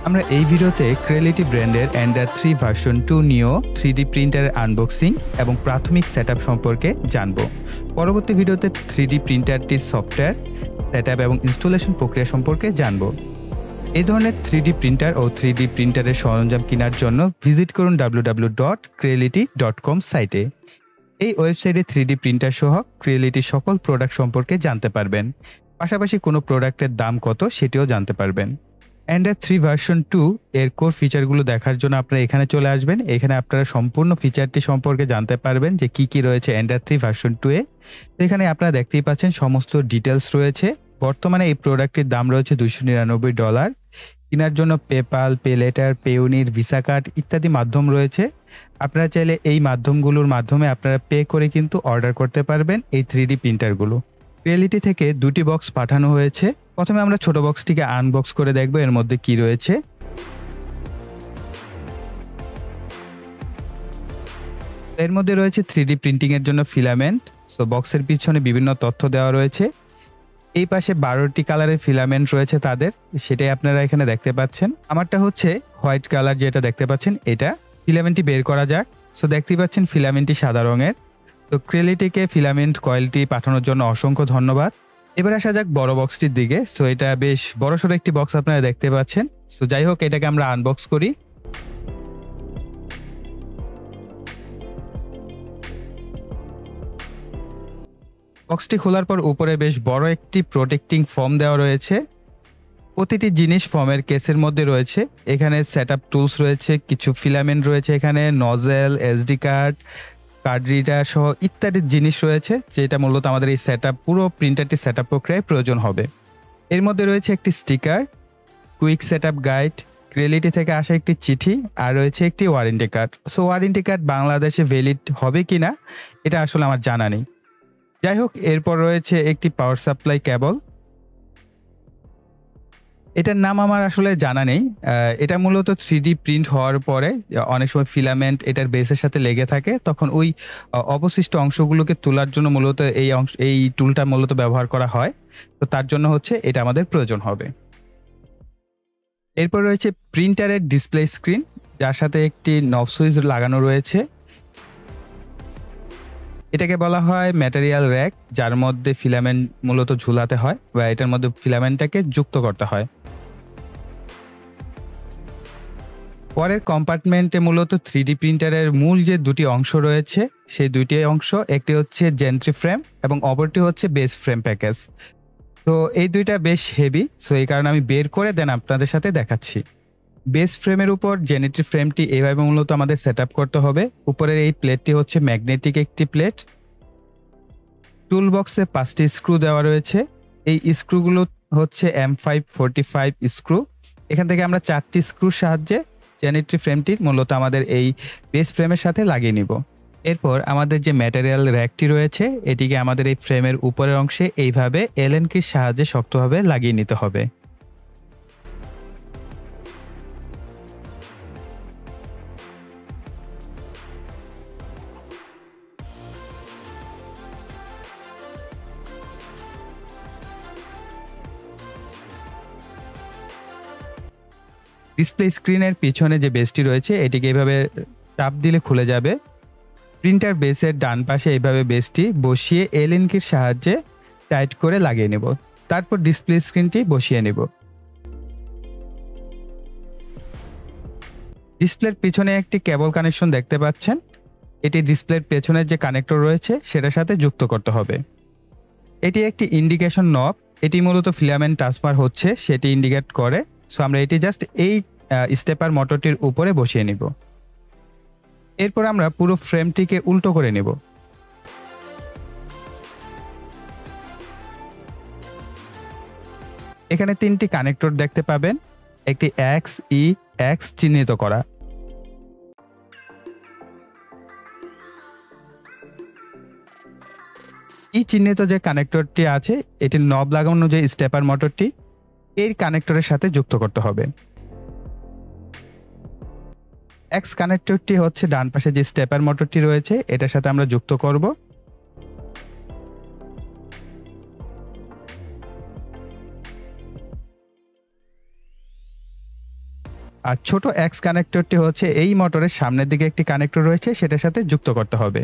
আমরা এই ভিডিওতে Creality ব্র্যান্ডের Ender-3 ভার্সন 2 নিও 3D প্রিন্টারের আনবক্সিং এবং প্রাথমিক সেটআপ সম্পর্কে জানব। পরবর্তী ভিডিওতে 3D প্রিন্টারটির সফটওয়্যার, সেটআপ এবং ইনস্টলেশন প্রক্রিয়া সম্পর্কে জানব। এই ধরনের 3D প্রিন্টার ও 3D প্রিন্টারের সরঞ্জাম কেনার জন্য ভিজিট করুন www.creality.com সাইটে। এই ওয়েবসাইটে 3D প্রিন্টার সহ Creality সকল প্রোডাক্ট সম্পর্কে জানতে পারবেন। পাশাপাশি কোনো প্রোডাক্টের দাম কত সেটিও জানতে পারবেন। Ender-3 ভার্সন 2 এর কোর ফিচারগুলো দেখার জন্য আপনারা এখানে চলে আসবেন। এখানে আপনারা সম্পূর্ণ ফিচারটি সম্পর্কে জানতে পারবেন যে কি রয়েছে Ender-3 ভার্সন 2 এ। তো এখানে আপনারা দেখতেই পাচ্ছেন সমস্ত ডিটেলস রয়েছে। বর্তমানে এই প্রোডাক্টটির দাম রয়েছে $299। কেনার জন্য PayPal, pay later, Payoneer, Visa card ইত্যাদি মাধ্যম রয়েছে। আপনারা চাইলে এই মাধ্যমগুলোর মাধ্যমে আপনারা পে করে কিন্তু অর্ডার করতে পারবেন এই 3D প্রিন্টারগুলো। Creality থেকে দুটি বক্স পাঠানো হয়েছে। প্রথমে আমরা ছোট বক্সটিকে আনবক্স করে দেখব এর মধ্যে কি রয়েছে। এর মধ্যে রয়েছে 3D প্রিন্টিং এর জন্য ফিলামেন্ট। সো বক্সের পিছনে বিভিন্ন তথ্য দেওয়া রয়েছে। এই পাশে 12টি কালারের ফিলামেন্ট রয়েছে তাদের, সেটাই আপনারা এখানে দেখতে পাচ্ছেন। আমারটা হচ্ছে হোয়াইট কালার, যেটা দেখতে পাচ্ছেন এটা। ফিলামেন্টটি বের করা যাক। সো দেখতেই পাচ্ছেন ফিলামেন্টটি সাদা রঙের। তো Crealityকে ফিলামেন্ট কয়েলটি পাঠানোর জন্য অসংখ্য ধন্যবাদ। এবার আসা যাক বড় বক্সটির দিকে। সো এটা বেশ বড়সড় একটি বক্স আপনারা দেখতে পাচ্ছেন। সো যাই হোক, এটাকে আমরা আনবক্স করি। বক্সটি খোলার পর উপরে বেশ বড় একটি প্রোটেক্টিং ফোম দেওয়া রয়েছে। প্রতিটি জিনিস ফোমের কেসের মধ্যে রয়েছে। এখানে সেটআপ টুলস রয়েছে, কিছু ফিলামেন্ট রয়েছে, এখানে nozzle, SD card, card reader সহ ইত্যাদি জিনিস রয়েছে, যেটা মূলত আমাদের এই সেটআপ পুরো প্রিন্টারটি সেটআপ প্রক্রিয়ায় প্রয়োজন হবে। এর মধ্যে রয়েছে একটি sticker, quick setup guide, Creality থেকে আসা একটি চিঠি, আর রয়েছে একটি warranty card. So warranty card বাংলাদেশে ভ্যালিড হবে কিনা এটা আসলে আমার জানা নেই। যাই হোক, এরপর রয়েছে একটি পাওয়ার সাপ্লাই কেবল। এটার নাম আমার আসলে জানা নেই। এটা মূলত 3D প্রিন্ট হওয়ার পরে অনেক সময় ফিলামেন্ট এটার বেসের সাথে লেগে থাকে, তখন ওই অবশিষ্ট অংশগুলোকে তোলার জন্য মূলত এই টুলটা মূলত ব্যবহার করা হয়। তো তার জন্য হচ্ছে এটা আমাদের প্রয়োজন হবে। এরপর রয়েছে প্রিন্টারের ডিসপ্লে স্ক্রিন, যার সাথে একটি নব সুইচ লাগানো রয়েছে। এটাকে বলা হয় ম্যাটেরিয়াল র্যাক, যার মধ্যে ফিলামেন্ট মূলত ঝুলাতে হয় বা এটার মধ্যে ফিলামেন্টটাকে যুক্ত করতে হয়। পরের কম্পার্টমেন্টে মূলত 3D প্রিন্টারের মূল যে দুটি অংশ রয়েছে সেই দুটি অংশ, একটি হচ্ছে জেন্ট্রি ফ্রেম এবং অপরটি হচ্ছে বেস ফ্রেম প্যাকেজ। তো এই দুইটা বেশ হেভি, সো এই কারণে আমি বের করে দেন আপনাদের সাথে দেখাচ্ছি। বেস ফ্রেমের উপর জেনেট্রি ফ্রেমটি এইভাবে মূলত আমাদের সেটআপ করতে হবে। উপরের এই প্লেটটি হচ্ছে ম্যাগনেটিক একটি প্লেট। টুল বক্সে 5টি স্ক্রু দেওয়া রয়েছে। এই স্ক্রুগুলো হচ্ছে M545 স্ক্রু। এখান থেকে আমরা 4টি স্ক্রুর সাহায্যে জেনেট্রি ফ্রেমটি মূলত আমাদের এই বেস ফ্রেমের সাথে লাগিয়ে নিব। এরপর আমাদের যে ম্যাটেরিয়াল র্যাকটি রয়েছে এটিকে আমাদের এই ফ্রেমের উপরের অংশে এইভাবে এলএন কির সাহায্যে শক্তভাবে লাগিয়ে নিতে হবে। ডিসপ্লে স্ক্রিনের পিছনে যে বেসটি রয়েছে এটিকে এইভাবে চাপ দিলে খুলে যাবে। প্রিন্টার বেসের ডান পাশে এইভাবে বেসটি বসিয়ে এলএন কির সাহায্যে টাইট করে লাগিয়ে নেব। তারপর ডিসপ্লে স্ক্রিনটি বসিয়ে নেব। ডিসপ্লের পিছনে একটি কেবল কানেকশন দেখতে পাচ্ছেন। এটি ডিসপ্লের পেছনের যে কানেক্টর রয়েছে সেটার সাথে যুক্ত করতে হবে। এটি একটি ইন্ডিকেশন নব, এটি মূলত ফিলামেন্ট ট্রান্সফার হচ্ছে সেটি ইন্ডিকেট করে। সো আমরা এটি জাস্ট এই স্টেপার মোটরটির উপরে বসিয়ে নিব। এরপর আমরা পুরো ফ্রেমটিকে উল্টো করে নেব। এখানে 3টি কানেক্টর দেখতে পাবেন, একটি এক্স, ই, এক্স চিহ্নিত করা। ই চিহ্নিত যে কানেক্টরটি আছে এটি নব লাগানো যে স্টেপার মোটরটি এই কানেক্টরের সাথে যুক্ত করতে হবে। এক্স কানেক্টরটি হচ্ছে ডান পাশে যে স্টেপার মোটরটি রয়েছে এটার সাথে আমরা যুক্ত করব। আর ছোট এক্স কানেক্টরটি হচ্ছে এই মোটরের সামনের দিকে একটি কানেক্টর রয়েছে, সেটার সাথে যুক্ত করতে হবে।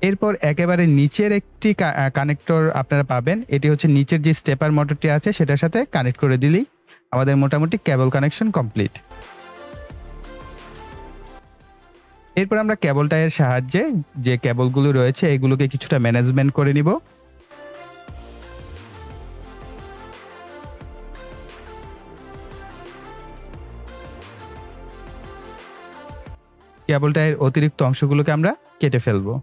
এরপর একেবারে নিচের একটি কানেক্টর আপনারা পাবেন। এটি হচ্ছে নিচের যে স্টেপার মোটরটি আছে সেটার সাথে কানেক্ট করে দিলেই আমাদের মোটামুটি কেবল কানেকশন কমপ্লিট। এরপর আমরা কেবল টাইয়ের সাহায্যে যে কেবলগুলো রয়েছে এগুলোকে কিছুটা ম্যানেজমেন্ট করে নিব। কেবল টাইয়ের অতিরিক্ত অংশগুলোকে আমরা কেটে ফেলবো।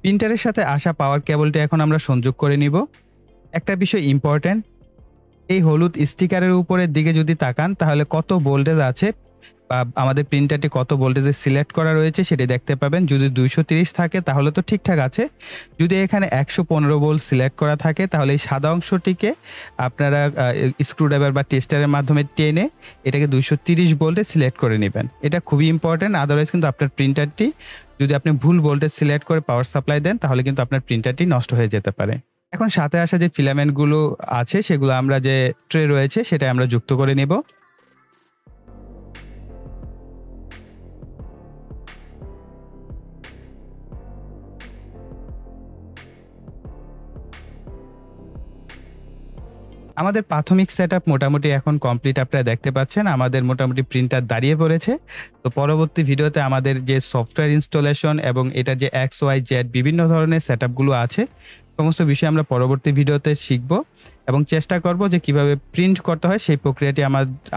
প্রিন্টারের সাথে আসা পাওয়ার কেবলটি এখন আমরা সংযোগ করে নিব। একটা বিষয় ইম্পর্টেন্ট, এই হলুদ স্টিকারের উপরের দিকে যদি তাকান তাহলে কত ভোল্টেজ আছে বা আমাদের প্রিন্টারটি কত ভোল্টেজে সিলেক্ট করা রয়েছে সেটি দেখতে পাবেন। যদি 230 থাকে তাহলে তো ঠিকঠাক আছে। যদি এখানে 115 ভোল্ট সিলেক্ট করা থাকে তাহলে এই সাদা অংশটিকে আপনারা স্ক্রুড্রাইভার বা টেস্টারের মাধ্যমে টেনে এটাকে 230 ভোল্টে সিলেক্ট করে নেবেন। এটা খুবই ইম্পর্টেন্ট, আদারওয়াইজ কিন্তু আপনার প্রিন্টারটি যদি আপনি ভুল ভোল্টেজ সিলেক্ট করে পাওয়ার সাপ্লাই দেন তাহলে কিন্তু আপনার প্রিন্টারটি নষ্ট হয়ে যেতে পারে। এখন সাথে আসা যে ফিলামেন্টগুলো আছে সেগুলো আমরা যে ট্রে রয়েছে সেটা আমরা যুক্ত করে নেব। আমাদের প্রাথমিক সেটআপ মোটামুটি এখন কমপ্লিট, আপনারা দেখতে পাচ্ছেন আমাদের মোটামুটি প্রিন্টার দাঁড়িয়ে পড়েছে। তো পরবর্তী ভিডিওতে আমাদের যে সফটওয়্যার ইনস্টলেশন এবং এটা যে XYZ বিভিন্ন ধরনের সেটআপগুলো আছে সমস্ত বিষয় আমরা পরবর্তী ভিডিওতে শিখব এবং চেষ্টা করব যে কিভাবে প্রিন্ট করতে হয় সেই প্রক্রিয়াটি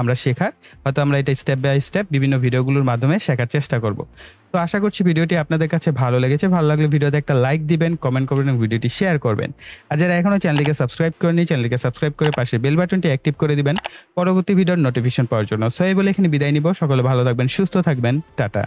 আমরা শেখার। হয়তো আমরা এটা স্টেপ বাই স্টেপ বিভিন্ন ভিডিওগুলোর মাধ্যমে শেখার চেষ্টা করব। তো আশা করছি ভিডিওটি আপনাদের কাছে ভালো লেগেছে। ভালো লাগলে ভিডিওতে একটা লাইক দিবেন, কমেন্ট করবেন এবং ভিডিওটি শেয়ার করবেন। আর যারা এখনো চ্যানেলটিকে সাবস্ক্রাইব করেনি চ্যানেলটিকে সাবস্ক্রাইব করে পাশে বেল বাটনটি অ্যাক্টিভ করে দিবেন পরবর্তী ভিডিওর নোটিফিকেশন পাওয়ার জন্য। সো এই বলে এখানে বিদায় নিব। সকলে ভালো থাকবেন, সুস্থ থাকবেন, টাটা।